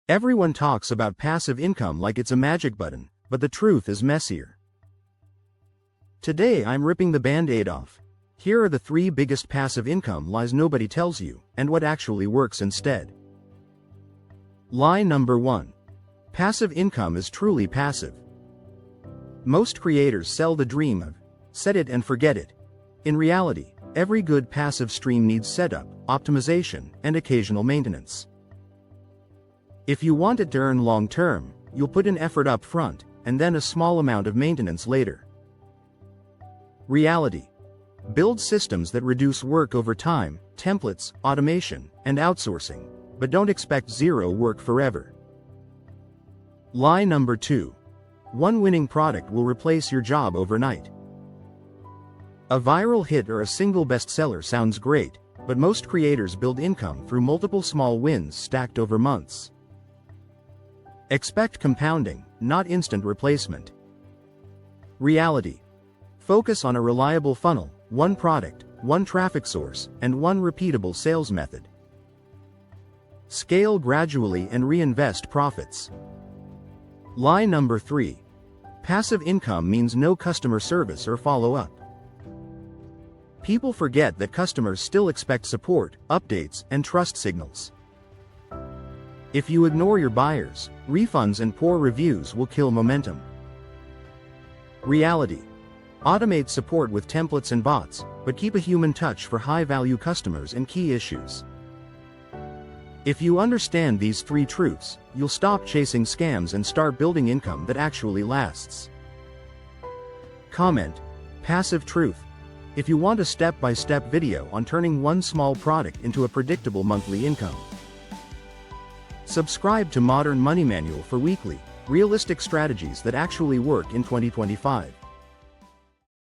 Everyone talks about passive income like it's a magic button, but the truth is messier. Today I'm ripping the band-aid off. Here are the 3 biggest passive income lies nobody tells you, and what actually works instead. Lie number 1. Passive income is truly passive. Most creators sell the dream of set it and forget it. In reality, every good passive stream needs setup, optimization, and occasional maintenance. If you want it to earn long-term, you'll put in effort up front, and then a small amount of maintenance later. Reality. Build systems that reduce work over time, templates, automation, and outsourcing, but don't expect zero work forever. Lie number 2. One winning product will replace your job overnight. A viral hit or a single bestseller sounds great, but most creators build income through multiple small wins stacked over months. Expect compounding, not instant replacement. Reality. Focus on a reliable funnel, one product, one traffic source, and one repeatable sales method. Scale gradually and reinvest profits. Lie number 3. Passive income means no customer service or follow-up. People forget that customers still expect support, updates, and trust signals. If you ignore your buyers, refunds and poor reviews will kill momentum. Reality. Automate support with templates and bots, but keep a human touch for high-value customers and key issues. If you understand these 3 truths, you'll stop chasing scams and start building income that actually lasts. Comment: passive truth. If you want a step-by-step video on turning one small product into a predictable monthly income. Subscribe to Modern Money Manual for weekly, realistic strategies that actually work in 2025.